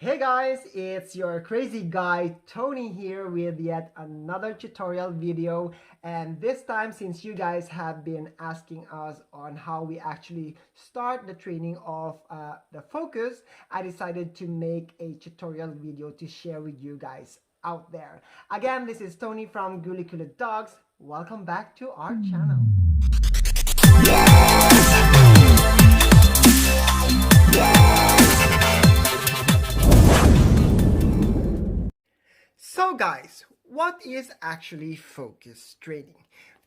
Hey guys, it's your crazy guy Tony here with yet another tutorial video, and this time, since you guys have been asking us on how we actually start the training of the focus, I decided to make a tutorial video to share with you guys out there. Again, this is Tony from Gulicula Dogs. Welcome back to our channel. So guys, what is actually focus training?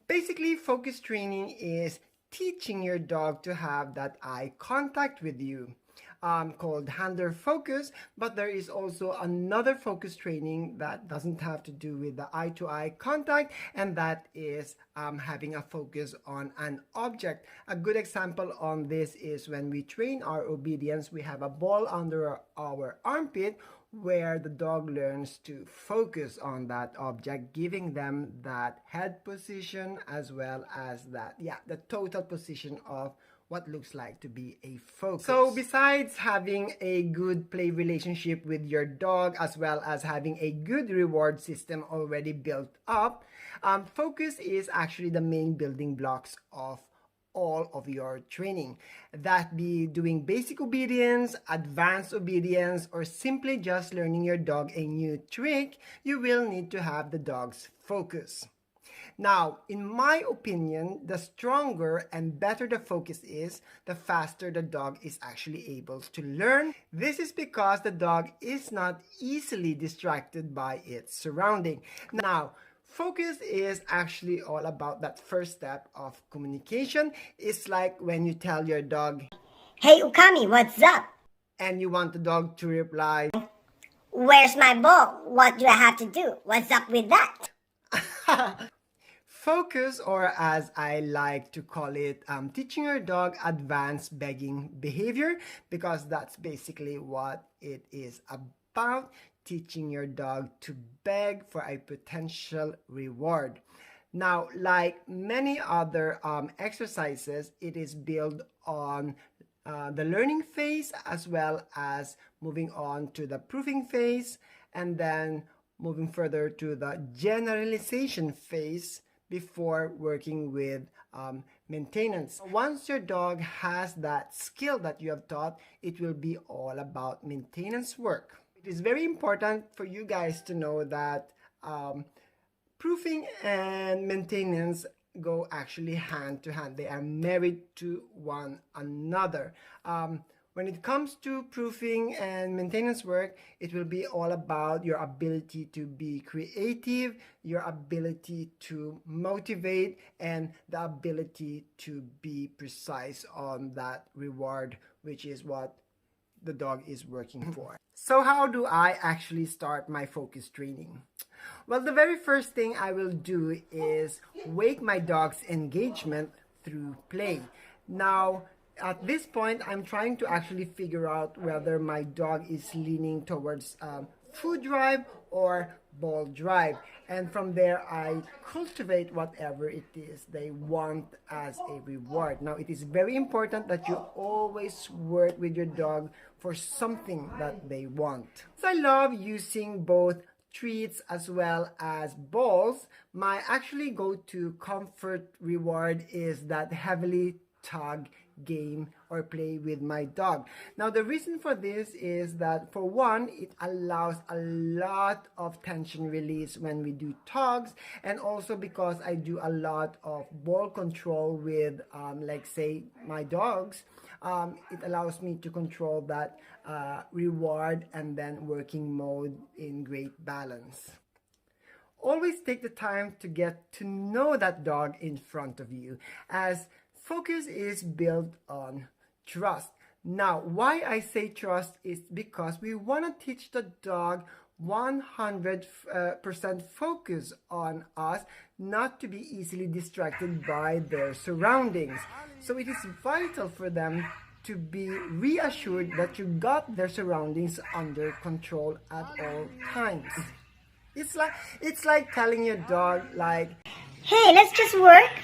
Basically, focus training is teaching your dog to have that eye contact with you, called handler focus, but there is also another focus training that doesn't have to do with the eye-to-eye contact, and that is having a focus on an object. A good example on this is when we train our obedience, we have a ball under our armpit where the dog learns to focus on that object, giving them that head position as well as the total position of what looks like to be a focus. So besides having a good play relationship with your dog as well as having a good reward system already built up, focus is actually the main building blocks of all of your training. That be doing basic obedience, advanced obedience, or simply just learning your dog a new trick, you will need to have the dog's focus. Now, in my opinion, the stronger and better the focus is, the faster the dog is actually able to learn. This is because the dog is not easily distracted by its surrounding. Now, focus is actually all about that first step of communication. It's like when you tell your dog, "Hey Ukami, what's up?" and you want the dog to reply, "Where's my ball? What do I have to do? What's up with that?" Focus, or as I like to call it, teaching your dog advanced begging behavior, because that's basically what it is about. Teaching your dog to beg for a potential reward. Now, like many other exercises, it is built on the learning phase as well as moving on to the proving phase, and then moving further to the generalization phase before working with maintenance. Once your dog has that skill that you have taught, it will be all about maintenance work. It is very important for you guys to know that proofing and maintenance go actually hand to hand. They are married to one another. When it comes to proofing and maintenance work, it will be all about your ability to be creative, your ability to motivate, and the ability to be precise on that reward, which is what the dog is working for. So how do I actually start my focus training? Well, the very first thing I will do is wake my dog's engagement through play. Now, at this point, I'm trying to actually figure out whether my dog is leaning towards food drive or ball drive, and from there I cultivate whatever it is they want as a reward. Now, it is very important that you always work with your dog for something that they want. So I love using both treats as well as balls. My actually go-to comfort reward is that heavily tug game or play with my dog. Now, the reason for this is that, for one, it allows a lot of tension release when we do tugs, and also because I do a lot of ball control with like say my dogs, it allows me to control that reward and then working mode in great balance. Always take the time to get to know that dog in front of you, as focus is built on trust. Now, why I say trust is because we want to teach the dog 100% focus on us, not to be easily distracted by their surroundings. So it is vital for them to be reassured that you got their surroundings under control at all times. It's like telling your dog, like, "Hey, let's just work.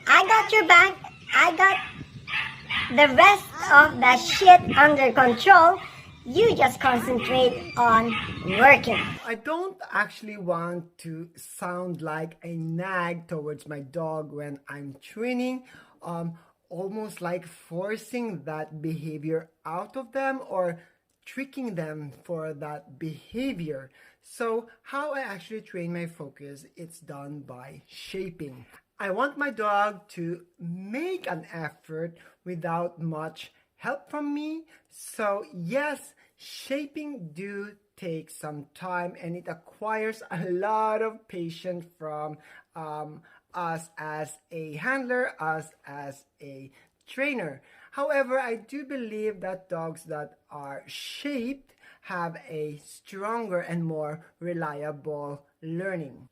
I got your back. I got the rest of the shit under control. You just concentrate on working. I don't actually want to sound like a nag towards my dog when I'm training, almost like forcing that behavior out of them or tricking them for that behavior. So how I actually train my focus, it's done by shaping. I want my dog to make an effort without much help from me. So yes, shaping do take some time and it acquires a lot of patience from us as a handler, us as a trainer. However, I do believe that dogs that are shaped have a stronger and more reliable learning.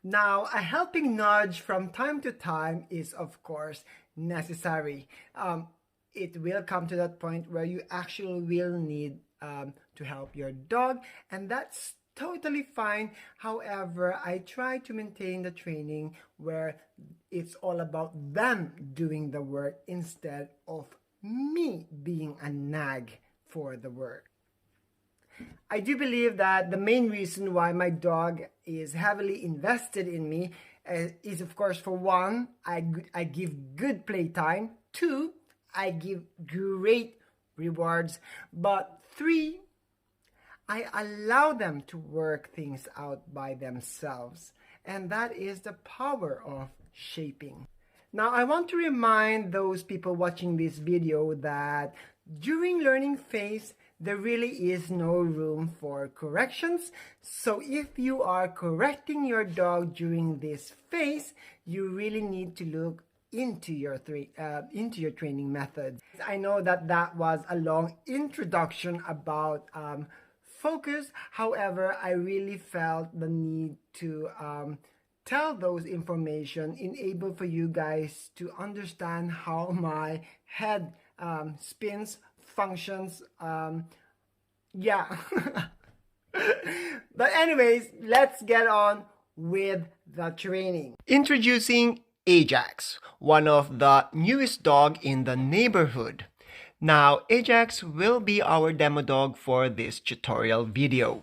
Now, a helping nudge from time to time is, of course, necessary. It will come to that point where you actually will need to help your dog, and that's totally fine. However, I try to maintain the training where it's all about them doing the work instead of me being a nag for the work. I do believe that the main reason why my dog is heavily invested in me is, of course, for one, I give good playtime. Two, I give great rewards. But three, I allow them to work things out by themselves. And that is the power of shaping. Now, I want to remind those people watching this video that during learning phase, there really is no room for corrections. So if you are correcting your dog during this phase, you really need to look into your training methods. I know that that was a long introduction about focus. However, I really felt the need to tell those information, enable for you guys to understand how my head spins, functions. Yeah. But anyways, let's get on with the training. Introducing Ajax, one of the newest dog in the neighborhood. Now, Ajax will be our demo dog for this tutorial video.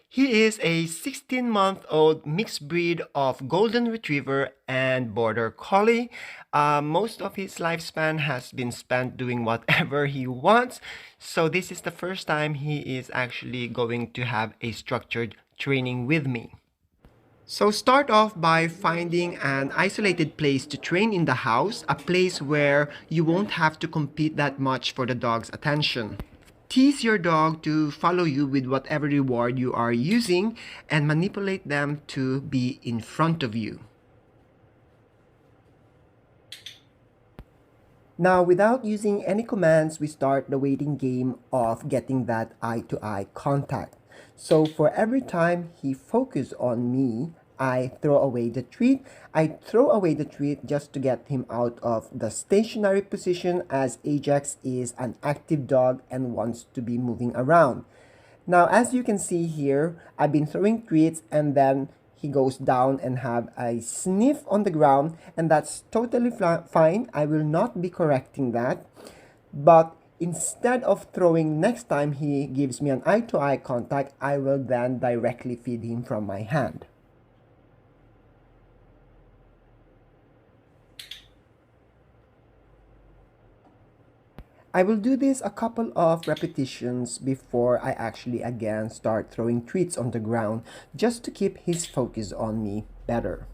He is a 16-month-old mixed breed of Golden Retriever and Border Collie. Most of his lifespan has been spent doing whatever he wants. So this is the first time he is actually going to have a structured training with me. So start off by finding an isolated place to train in the house, a place where you won't have to compete that much for the dog's attention. Tease your dog to follow you with whatever reward you are using and manipulate them to be in front of you. Now, without using any commands, we start the waiting game of getting that eye-to-eye contact. So for every time he focuses on me, I throw away the treat. I throw away the treat just to get him out of the stationary position, as Ajax is an active dog and wants to be moving around. Now, as you can see here, I've been throwing treats and then he goes down and have a sniff on the ground, and that's totally fine. I will not be correcting that. But instead of throwing next time he gives me an eye-to-eye contact, I will then directly feed him from my hand. I will do this a couple of repetitions before I actually again start throwing treats on the ground, just to keep his focus on me better.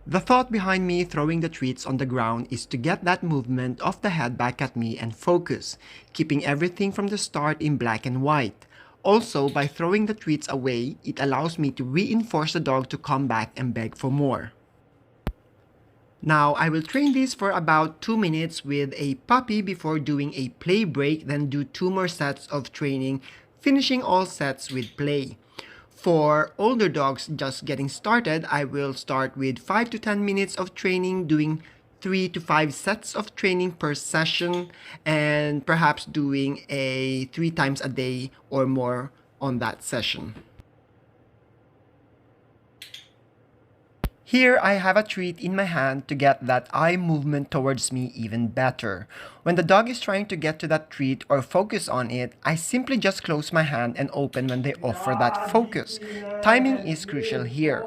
The thought behind me throwing the treats on the ground is to get that movement of the head back at me and focus, keeping everything from the start in black and white. Also, by throwing the treats away, it allows me to reinforce the dog to come back and beg for more. Now, I will train this for about 2 minutes with a puppy before doing a play break, then do 2 more sets of training, finishing all sets with play. For older dogs just getting started, I will start with 5 to 10 minutes of training, doing 3 to 5 sets of training per session, and perhaps doing a 3 times a day or more on that session. Here I have a treat in my hand to get that eye movement towards me even better. When the dog is trying to get to that treat or focus on it, I simply just close my hand and open when they offer that focus. Timing is crucial here.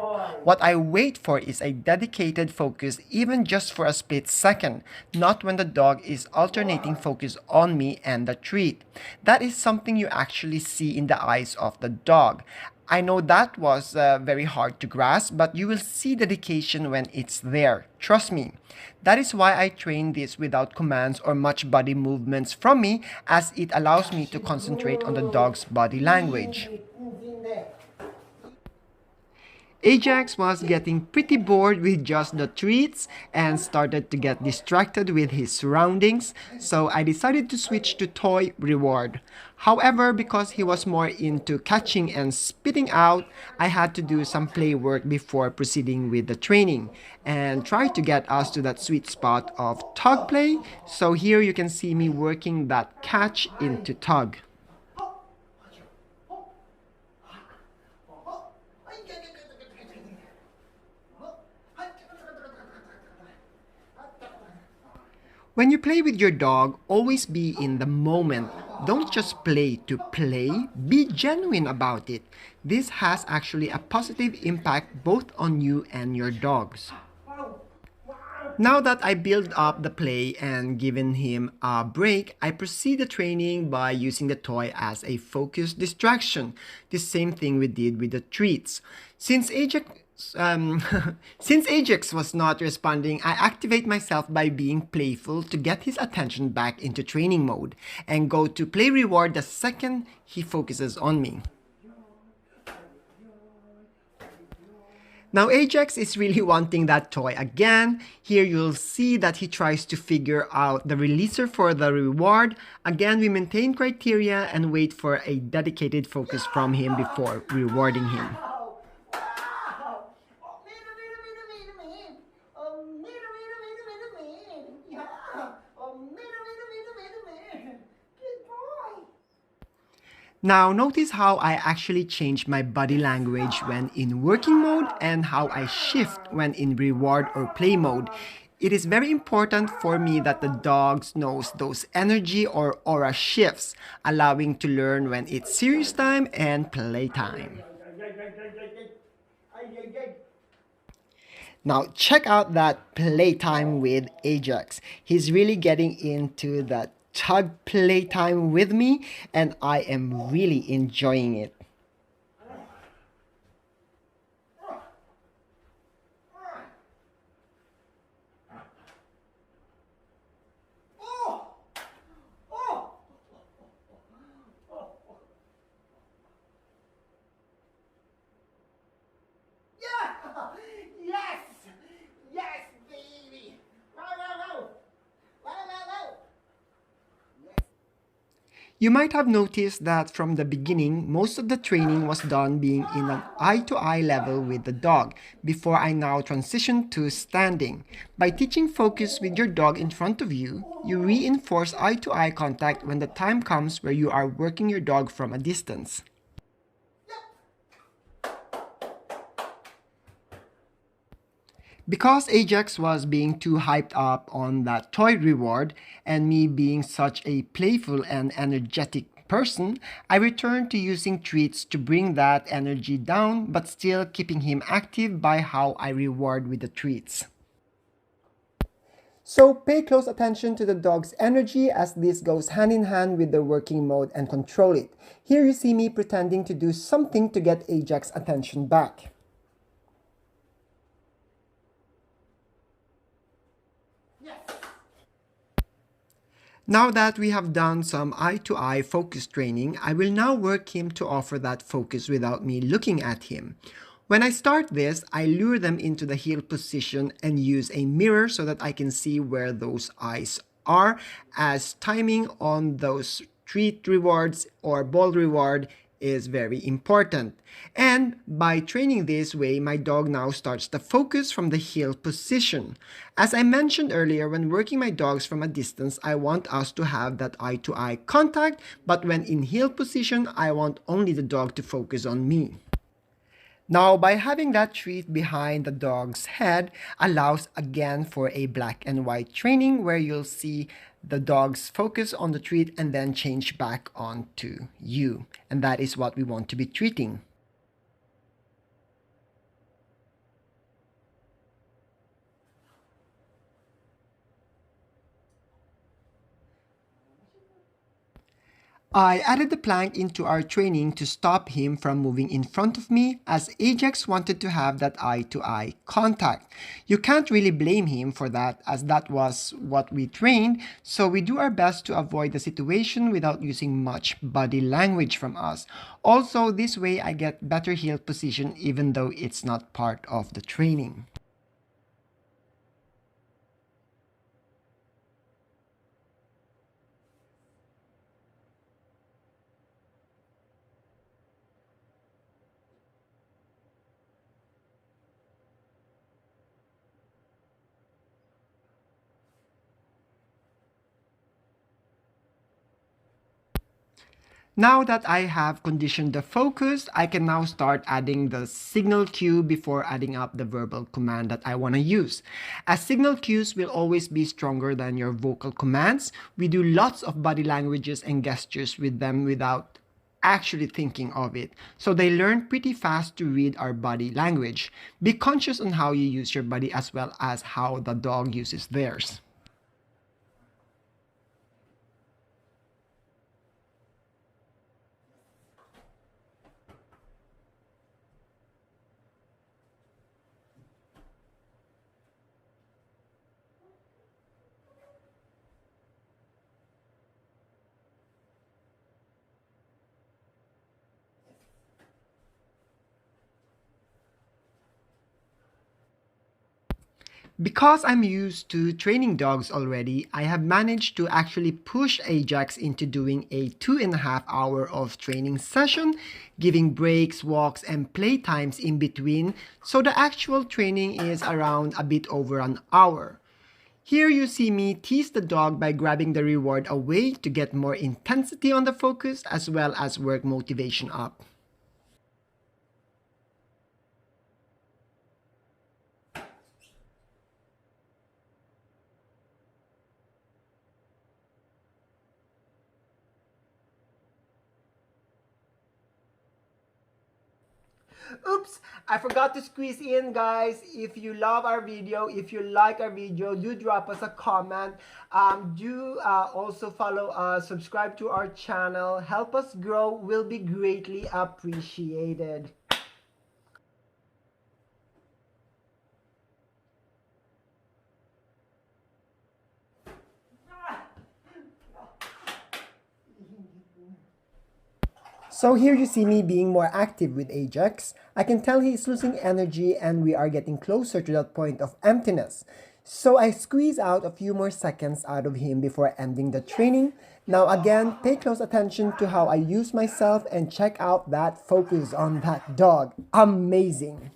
What I wait for is a dedicated focus, even just for a split second, not when the dog is alternating focus on me and the treat. That is something you actually see in the eyes of the dog. I know that was very hard to grasp, but you will see dedication when it's there. Trust me. That is why I train this without commands or much body movements from me, as it allows me to concentrate on the dog's body language. Ajax was getting pretty bored with just the treats and started to get distracted with his surroundings, so I decided to switch to toy reward. However, because he was more into catching and spitting out, I had to do some play work before proceeding with the training and try to get us to that sweet spot of tug play. So here you can see me working that catch into tug. When you play with your dog, always be in the moment. Don't just play to play, be genuine about it. This has actually a positive impact both on you and your dogs. Now that I build up the play and given him a break, I proceed the training by using the toy as a focused distraction. The same thing we did with the treats. Since Ajax was not responding, I activate myself by being playful to get his attention back into training mode and go to play reward the second he focuses on me. Now Ajax is really wanting that toy again. Here you'll see that he tries to figure out the releaser for the reward. Again, we maintain criteria and wait for a dedicated focus from him before rewarding him. Now notice how I actually change my body language when in working mode and how I shift when in reward or play mode. It is very important for me that the dogs knows those energy or aura shifts, allowing to learn when it's serious time and play time. Now check out that playtime with Ajax. He's really getting into that tug playtime with me and I am really enjoying it. You might have noticed that from the beginning, most of the training was done being in an eye-to-eye level with the dog, before I now transition to standing. By teaching focus with your dog in front of you, you reinforce eye-to-eye contact when the time comes where you are working your dog from a distance. Because Ajax was being too hyped up on that toy reward, and me being such a playful and energetic person, I returned to using treats to bring that energy down, but still keeping him active by how I reward with the treats. So pay close attention to the dog's energy as this goes hand in hand with the working mode and control it. Here you see me pretending to do something to get Ajax's attention back. Now that we have done some eye-to-eye focus training, I will now work him to offer that focus without me looking at him. When I start this, I lure them into the heel position and use a mirror so that I can see where those eyes are, as timing on those treat rewards or ball reward is very important. And by training this way, my dog now starts to focus from the heel position. As I mentioned earlier, when working my dogs from a distance, I want us to have that eye-to-eye contact, but when in heel position, I want only the dog to focus on me. Now, by having that treat behind the dog's head allows again for a black and white training where you'll see the dog's focus on the treat and then change back onto you. And that is what we want to be treating. I added the plank into our training to stop him from moving in front of me as Ajax wanted to have that eye-to-eye contact. You can't really blame him for that as that was what we trained, so we do our best to avoid the situation without using much body language from us. Also, this way I get better heel position even though it's not part of the training. Now that I have conditioned the focus, I can now start adding the signal cue before adding up the verbal command that I want to use. As signal cues will always be stronger than your vocal commands, we do lots of body languages and gestures with them without actually thinking of it. So they learn pretty fast to read our body language. Be conscious on how you use your body as well as how the dog uses theirs. Because I'm used to training dogs already, I have managed to actually push Ajax into doing a 2.5 hour of training session, giving breaks, walks, and playtimes in between, so the actual training is around a bit over an hour. Here you see me tease the dog by grabbing the reward away to get more intensity on the focus as well as work motivation up. Oops, I forgot to squeeze in, guys. If you love our video, if you like our video, do drop us a comment. Do also follow us, subscribe to our channel, help us grow, will be greatly appreciated. So here you see me being more active with Ajax. I can tell he's losing energy and we are getting closer to that point of emptiness. So I squeeze out a few more seconds out of him before ending the training. Now again, pay close attention to how I use myself and check out that focus on that dog. Amazing.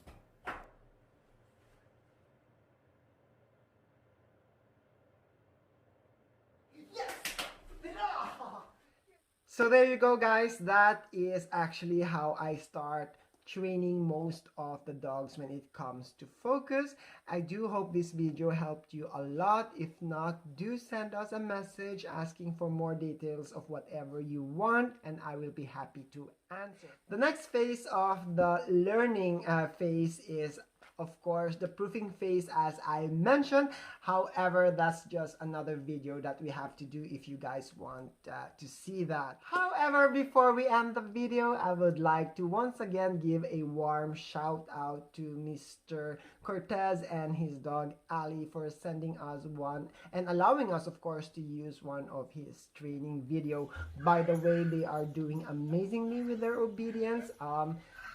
So there you go, guys. That is actually how I start training most of the dogs when it comes to focus. I do hope this video helped you a lot. If not, do send us a message asking for more details of whatever you want and I will be happy to answer. The next phase of the learning phase is of course the proofing phase as I mentioned. However, that's just another video that we have to do if you guys want to see that. However, before we end the video, I would like to once again give a warm shout out to Mr. Cortez and his dog Ali for sending us one and allowing us of course to use one of his training video. By the way, they are doing amazingly with their obedience.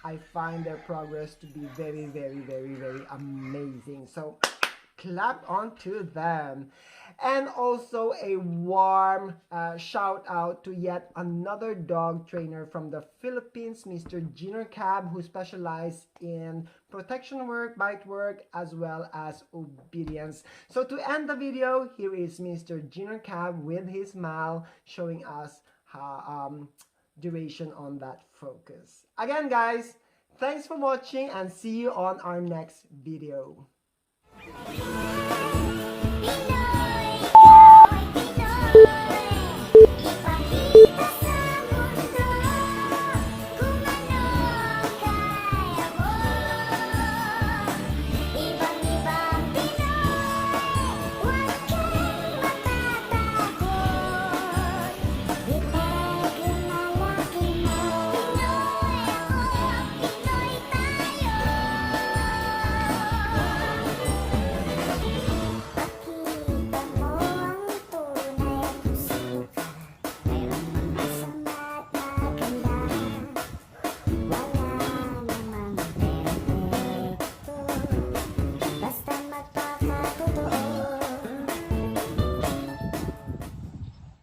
I find their progress to be very, very, very, very amazing. So clap onto them. And also a warm shout out to yet another dog trainer from the Philippines, Mr. Giner Cab, who specializes in protection work, bite work, as well as obedience. So to end the video, here is Mr. Giner Cab with his smile showing us how duration on that focus. Again, guys, Thanks for watching and see you on our next video.